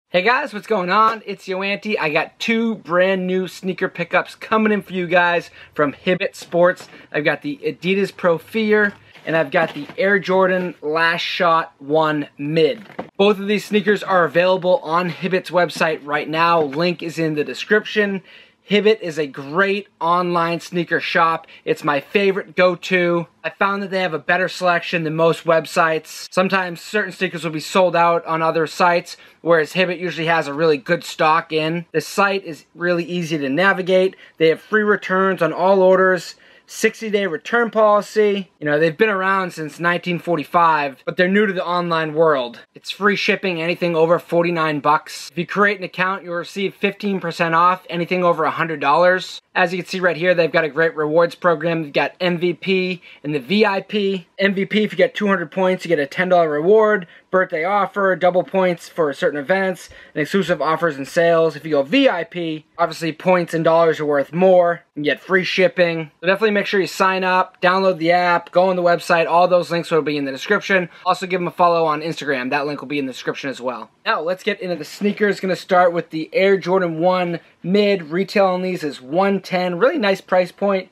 Hey guys, what's going on? It's YoAnty. I got two brand new sneaker pickups coming in for you guys from Hibbett Sports. I've got the Adidas Pro Fear and I've got the Air Jordan Last Shot 1 Mid. Both of these sneakers are available on Hibbett's website right now. Link is in the description. Hibbett is a great online sneaker shop. It's my favorite go-to. I found that they have a better selection than most websites. Sometimes certain sneakers will be sold out on other sites, whereas Hibbett usually has a really good stock in. The site is really easy to navigate. They have free returns on all orders. 60-day return policy. You know, they've been around since 1945, but they're new to the online world. It's free shipping, anything over 49 bucks. If you create an account, you'll receive 15% off anything over $100. As you can see right here, they've got a great rewards program. They've got MVP and the VIP. MVP, if you get 200 points, you get a $10 reward. Birthday offer, double points for certain events, and exclusive offers and sales. If you go VIP, obviously points and dollars are worth more. You get free shipping. So definitely make sure you sign up, download the app, go on the website. All those links will be in the description. Also give them a follow on Instagram. That link will be in the description as well. Now let's get into the sneakers. Going to start with the Air Jordan 1 Mid. Retail on these is $110. Really nice price point.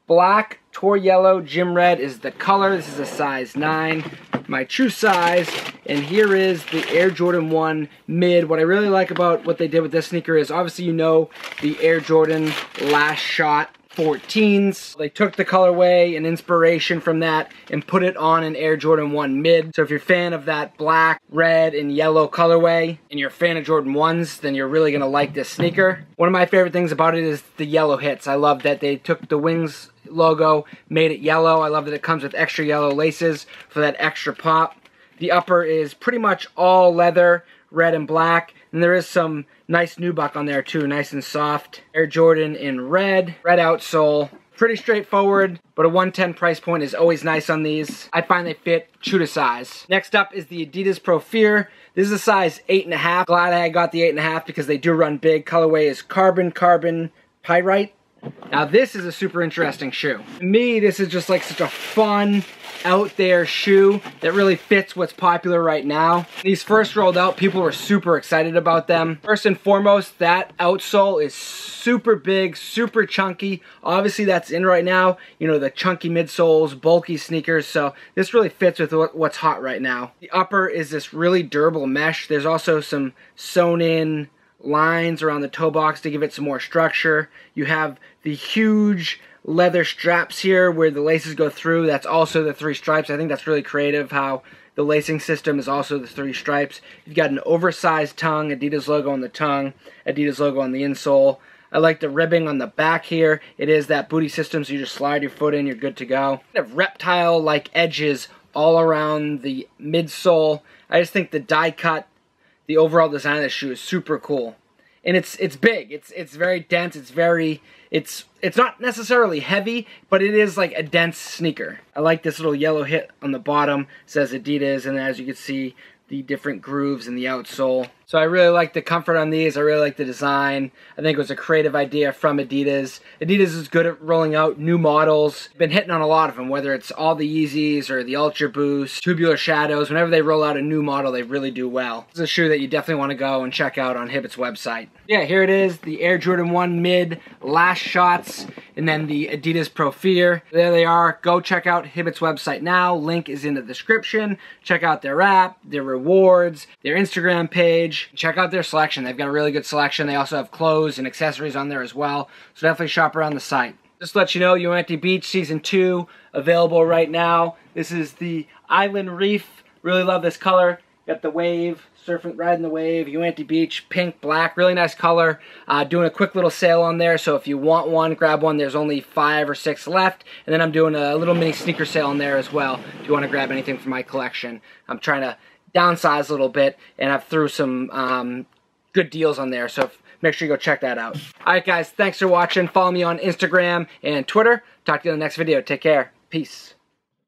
Black, Tor Yellow, Gym Red is the color. This is a size 9, my true size. And here is the Air Jordan 1 Mid. What I really like about what they did with this sneaker is, obviously you know the Air Jordan Last Shot 14s. They took the colorway and inspiration from that and put it on an Air Jordan 1 Mid. So if you're a fan of that black, red, and yellow colorway, and you're a fan of Jordan 1s, then you're really gonna like this sneaker. One of my favorite things about it is the yellow hits. I love that they took the Wings logo, made it yellow. I love that it comes with extra yellow laces for that extra pop. The upper is pretty much all leather, red and black, and there is some nice nubuck on there too, nice and soft. Air Jordan in red outsole. Pretty straightforward, but a $110 price point is always nice on these. I find they fit true to size. Next up is the Adidas Pro Fear. This is a size 8.5. Glad I got the 8.5 because they do run big. Colorway is carbon pyrite. Now this is a super interesting shoe. To me, this is just like such a fun, out there shoe that really fits what's popular right now. These first rolled out, people were super excited about them. First and foremost, that outsole is super big, super chunky. Obviously that's in right now, you know, the chunky midsoles, bulky sneakers, so this really fits with what's hot right now. The upper is this really durable mesh. There's also some sewn in lines around the toe box to give it some more structure. You have the huge leather straps here where the laces go through. That's also the 3 stripes. I think that's really creative how the lacing system is also the 3 stripes. You've got an oversized tongue, Adidas logo on the tongue, Adidas logo on the insole. I like the ribbing on the back here. It is that booty system, so you just slide your foot in, you're good to go. Kind of reptile-like edges all around the midsole. I just think the die cut, the overall design of the shoe is super cool. And it's big. It's very dense. It's not necessarily heavy, but it is like a dense sneaker. I like this little yellow hit on the bottom. It says Adidas, and as you can see, the different grooves in the outsole. So I really like the comfort on these. I really like the design. I think it was a creative idea from Adidas. Adidas is good at rolling out new models. Been hitting on a lot of them, whether it's all the Yeezys or the Ultra Boost, Tubular Shadows. Whenever they roll out a new model, they really do well. This is a shoe that you definitely want to go and check out on Hibbett's website. Yeah, here it is, the Air Jordan 1 Mid Last Shots, and then the Adidas Pro Fear. There they are. Go check out Hibbett's website now. Link is in the description. Check out their app, their rewards, their Instagram page. Check out their selection. They've got a really good selection. They also have clothes and accessories on there as well. So definitely shop around the site. Just to let you know, YoAnty Beach Season 2 available right now. This is the Island Reef. Really love this color. Got the wave, surfing, riding the wave, YoAnty Beach, pink, black, really nice color. Doing a quick little sale on there, so if you want one, grab one. There's only 5 or 6 left. And then I'm doing a little mini sneaker sale on there as well, if you want to grab anything from my collection. I'm trying to downsize a little bit, and I've threw some good deals on there, so make sure you go check that out. Alright guys, thanks for watching. Follow me on Instagram and Twitter. Talk to you in the next video. Take care. Peace.